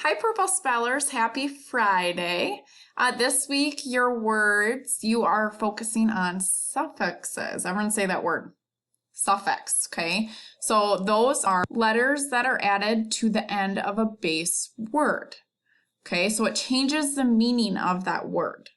Hi, Purple Spellers. Happy Friday. This week, your words, you are focusing on suffixes. Everyone say that word. Suffix, okay? So those are letters that are added to the end of a base word. Okay, so it changes the meaning of that word.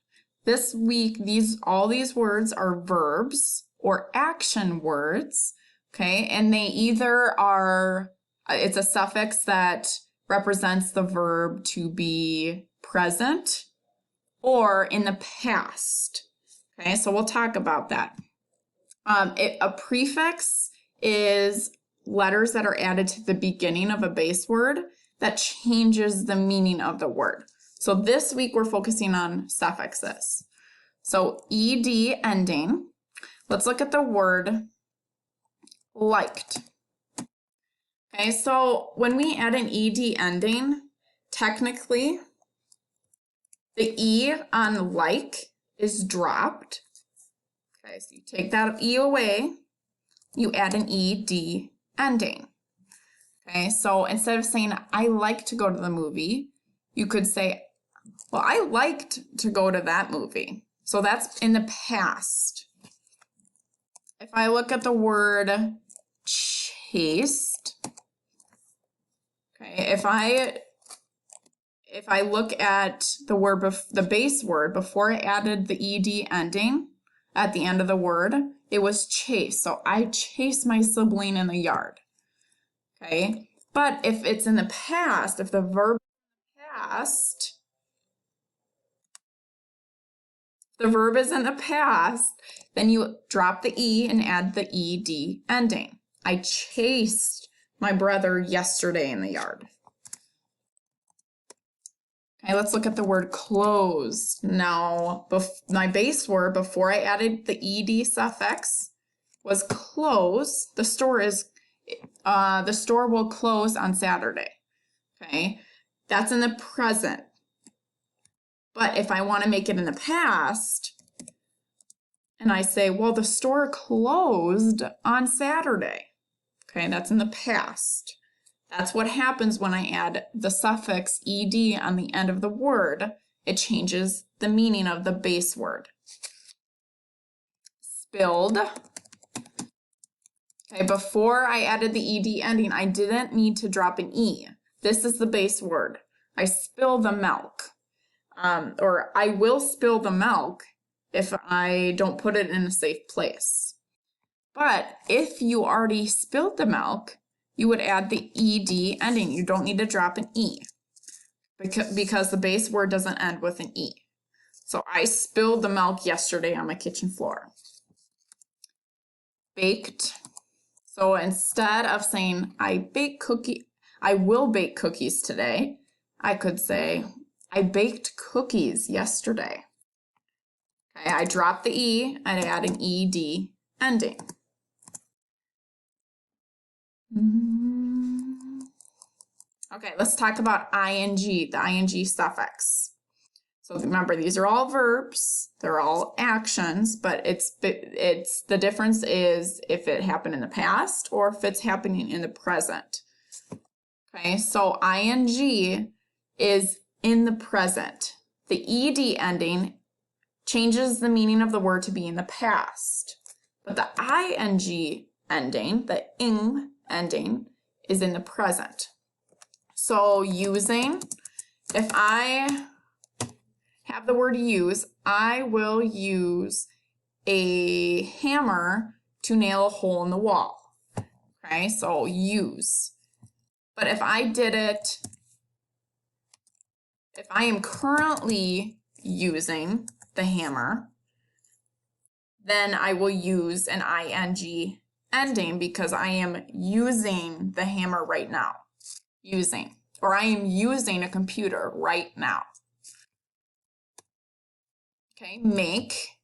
This week, all these words are verbs or action words, okay? And they either are, it's a suffix that represents the verb to be present or in the past. Okay, so we'll talk about that. A prefix is letters that are added to the beginning of a base word that changes the meaning of the word. So this week we're focusing on suffixes. So ed ending. Let's look at the word liked. Okay, so when we add an ed ending, technically the e on like is dropped. Okay, so you take that e away, you add an ed ending. Okay, so instead of saying, I like to go to the movie, you could say, well, I liked to go to that movie. So that's in the past. If I look at the word chased, okay, if I look at the word, the base word, before I added the ed ending at the end of the word, it was chase. So I chased my sibling in the yard. Okay, but if it's in the past, if the verb past, the verb is in the past, then you drop the e and add the ed ending. I chased my brother yesterday in the yard. Okay, let's look at the word closed. Now, my base word before I added the ed suffix was close. The store will close on Saturday. Okay, that's in the present. But if I want to make it in the past, and I say, well, the store closed on Saturday. Okay, that's in the past. That's what happens when I add the suffix ed on the end of the word. It changes the meaning of the base word. Spilled. Okay, before I added the ed ending, I didn't need to drop an e. This is the base word. I spill the milk. Or I will spill the milk if I don't put it in a safe place. But if you already spilled the milk, you would add the ed ending. You don't need to drop an e because the base word doesn't end with an e. So I spilled the milk yesterday on my kitchen floor. Baked. So instead of saying I will bake cookies today, I could say I baked cookies yesterday. Okay, I dropped the e and I add an ed ending. Okay, let's talk about ing, the ing suffix. So remember, these are all verbs, they're all actions, but it's the difference is if it happened in the past or if it's happening in the present. Okay, so ing is in the present. The ed ending changes the meaning of the word to be in the past. But the ing ending, the ing ending, is in the present. So using, if I have the word use, I will use a hammer to nail a hole in the wall. Okay, so use. But if I am currently using the hammer, then I will use an ing ending because I am using the hammer right now. Using, or I am using a computer right now. Okay, make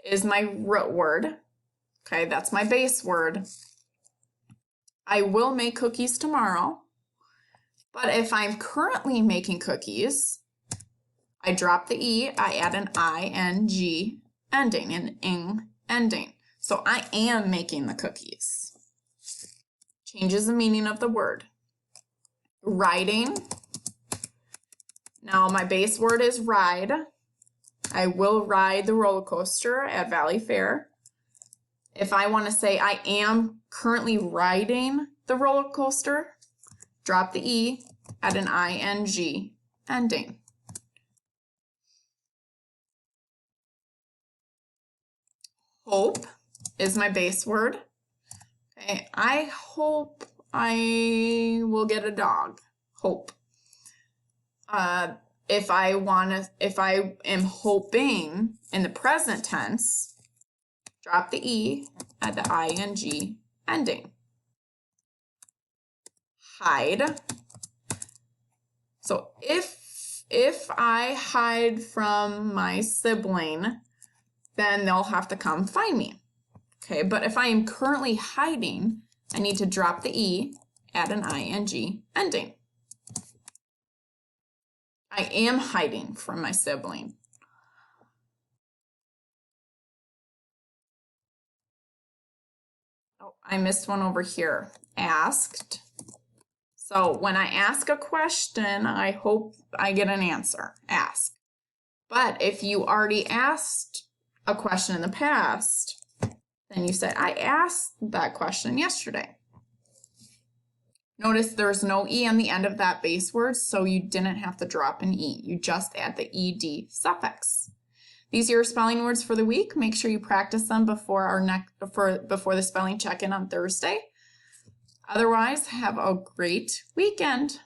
is my root word. Okay, that's my base word. I will make cookies tomorrow. But if I'm currently making cookies, I drop the e, I add an ing ending, an ing ending. So I am making the cookies. Changes the meaning of the word. Writing, Now my base word is ride. I will ride the roller coaster at Valley Fair. If I want to say I am currently riding the roller coaster, drop the E, add an ing ending. Hope is my base word. Okay, I hope I will get a dog. Hope. If I am hoping in the present tense, drop the E, add the ing ending. Hide. So if I hide from my sibling, then they'll have to come find me. Okay, but if I am currently hiding, I need to drop the E, add an ing ending. I am hiding from my sibling. Oh, I missed one over here. Asked. So when I ask a question, I hope I get an answer. Ask. But if you already asked a question in the past, then you said, I asked that question yesterday. Notice there's no E on the end of that base word, so you didn't have to drop an E. You just add the ED suffix. These are your spelling words for the week. Make sure you practice them before before the spelling check-in on Thursday. Otherwise, have a great weekend.